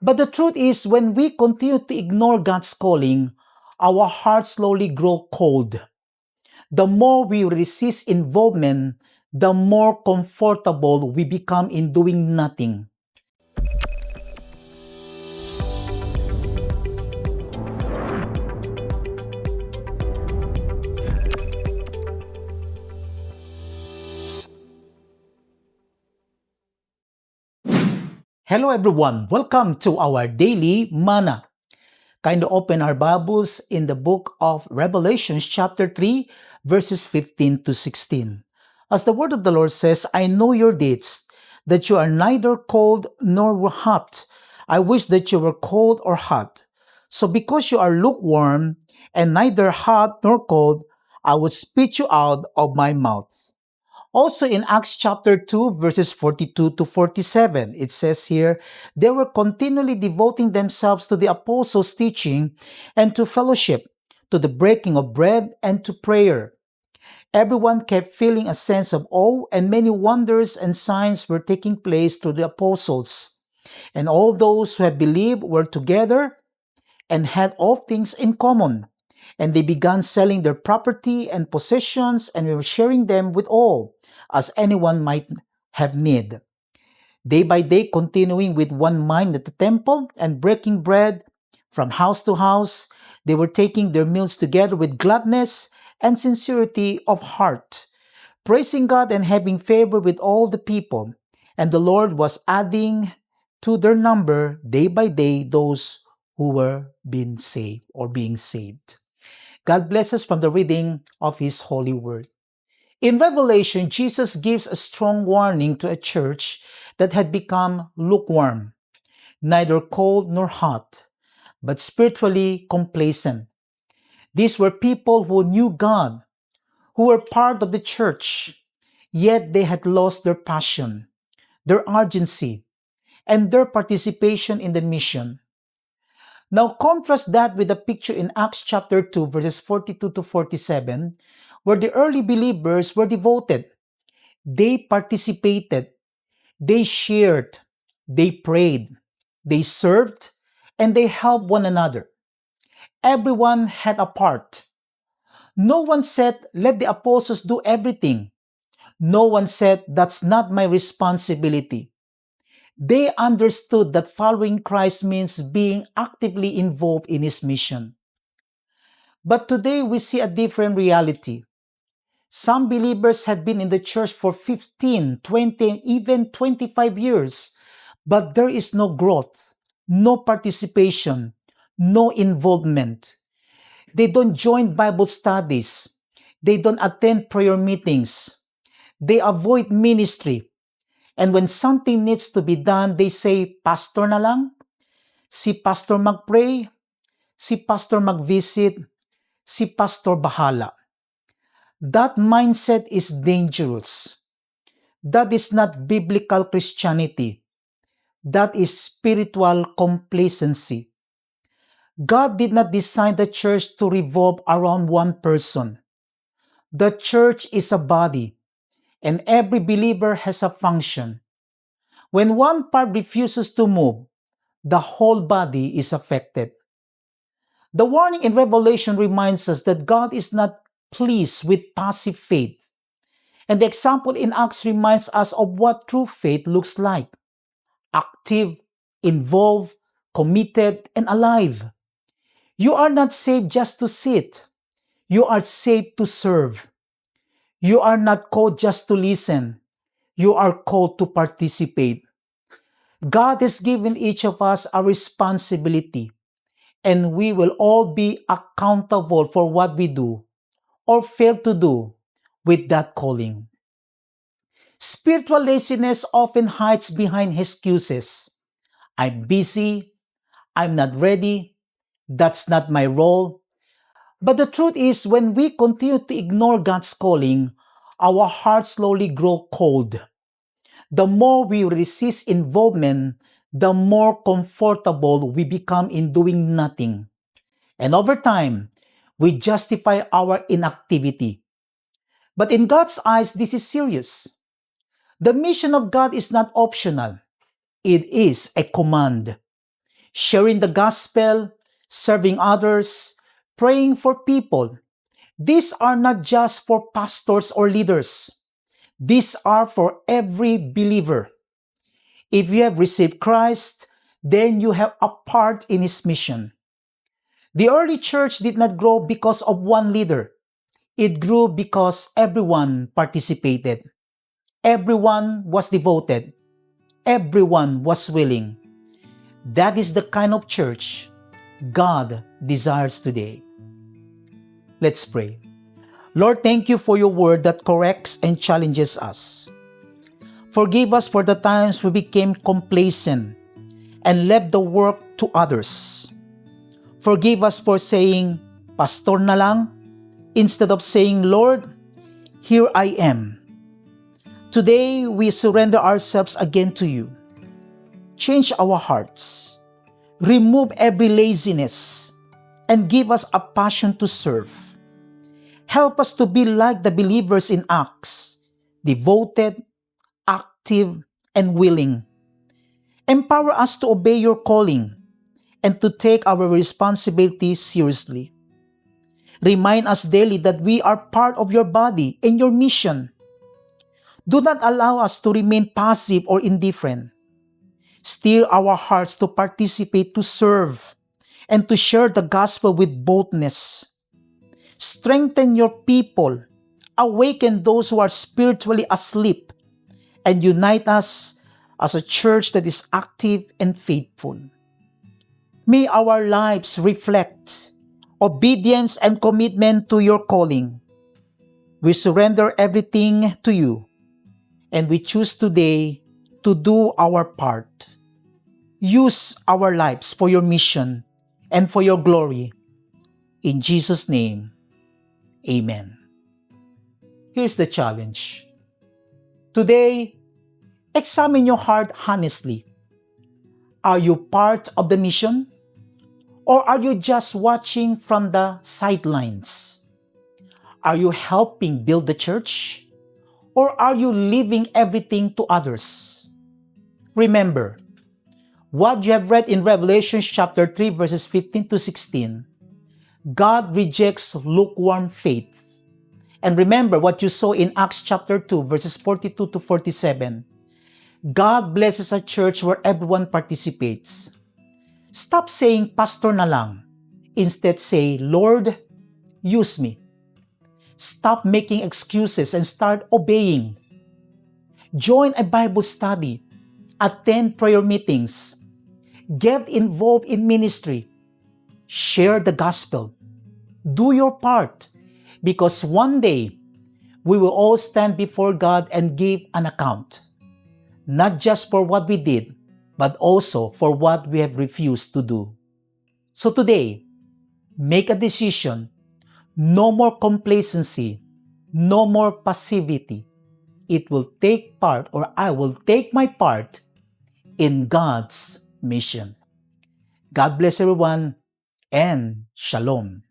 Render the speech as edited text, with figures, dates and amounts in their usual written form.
But the truth is, when we continue to ignore God's calling, our hearts slowly grow cold. The more we resist involvement, the more comfortable we become in doing nothing. Hello everyone, welcome to our daily manna. Kind of open our Bibles in the book of Revelation chapter 3 verses 15 to 16. As the word of the Lord says, I know your deeds, that you are neither cold nor hot. I wish that you were cold or hot. So because you are lukewarm and neither hot nor cold, I would spit you out of my mouth. Also in Acts chapter 2 verses 42 to 47, it says here, they were continually devoting themselves to the apostles' teaching and to fellowship, to the breaking of bread and to prayer. Everyone kept feeling a sense of awe, and many wonders and signs were taking place through the apostles. And all those who had believed were together and had all things in common. And they began selling their property and possessions and were sharing them with all, as anyone might have need. Day by day, continuing with one mind at the temple and breaking bread from house to house, they were taking their meals together with gladness and sincerity of heart, praising God and having favor with all the people. And the Lord was adding to their number day by day those who were being saved. God bless us from the reading of His holy word. In Revelation, Jesus gives a strong warning to a church that had become lukewarm, neither cold nor hot, but spiritually complacent. These were people who knew God, who were part of the church, yet they had lost their passion, their urgency, and their participation in the mission. Now contrast that with the picture in Acts chapter 2 verses 42 to 47, where the early believers were devoted. They participated, they shared, they prayed, they served, and they helped one another. Everyone had a part. No one said, let the apostles do everything. No one said, that's not my responsibility. They understood that following Christ means being actively involved in His mission. But today we see a different reality. Some believers have been in the church for 15, 20, and even 25 years, but there is no growth, no participation, no involvement. They don't join Bible studies. They don't attend prayer meetings. They avoid ministry. And when something needs to be done, they say, Pastor na lang, si Pastor mag-pray, si Pastor mag-visit, si Pastor bahala. That mindset is dangerous. That is not biblical Christianity. That is spiritual complacency. God did not design the church to revolve around one person. The church is a body, and every believer has a function. When one part refuses to move, the whole body is affected. The warning in Revelation reminds us that God is not pleased with passive faith. And the example in Acts reminds us of what true faith looks like. Active, involved, committed, and alive. You are not saved just to sit. You are saved to serve. You are not called just to listen. You are called to participate. God has given each of us a responsibility, and we will all be accountable for what we do or fail to do with that calling. Spiritual laziness often hides behind excuses. I'm busy. I'm not ready. That's not my role. But the truth is, when we continue to ignore God's calling, our hearts slowly grow cold. The more we resist involvement, the more comfortable we become in doing nothing. And over time, we justify our inactivity. But in God's eyes, this is serious. The mission of God is not optional. It is a command. sharing the gospel, serving others, praying for people. These are not just for pastors or leaders. These are for every believer. If you have received Christ, then you have a part in His mission. The early church did not grow because of one leader. It grew because everyone participated. Everyone was devoted. Everyone was willing. That is the kind of church God desires today. Let's pray. Lord, thank you for your word that corrects and challenges us. Forgive us for the times we became complacent and left the work to others. Forgive us for saying, Pastor na lang, instead of saying, Lord, here I am. Today, we surrender ourselves again to you. Change our hearts. Remove every laziness and give us a passion to serve. Help us to be like the believers in Acts, devoted, active, and willing. Empower us to obey your calling and to take our responsibilities seriously. Remind us daily that we are part of your body and your mission. Do not allow us to remain passive or indifferent. Stir our hearts to participate, to serve, and to share the gospel with boldness. Strengthen your people, awaken those who are spiritually asleep, and unite us as a church that is active and faithful. May our lives reflect obedience and commitment to your calling. We surrender everything to you, and we choose today to do our part. Use our lives for your mission and for your glory. In Jesus' name, amen. Here's the challenge. Today, examine your heart honestly. Are you part of the mission? Or are you just watching from the sidelines? Are you helping build the church? Or are you leaving everything to others? Remember, what you have read in Revelation chapter 3 verses 15 to 16, God rejects lukewarm faith. And remember what you saw in Acts chapter 2 verses 42 to 47. God blesses a church where everyone participates. Stop saying, Pastor na lang. Instead say, Lord, use me. Stop making excuses and start obeying. Join a Bible study. Attend prayer meetings. Get involved in ministry. Share the gospel. Do your part, because one day we will all stand before God and give an account, not just for what we did, but also for what we have refused to do. So today, make a decision. No more complacency. No more passivity. It will take part, or I will take my part in God's mission. God bless everyone, and Shalom.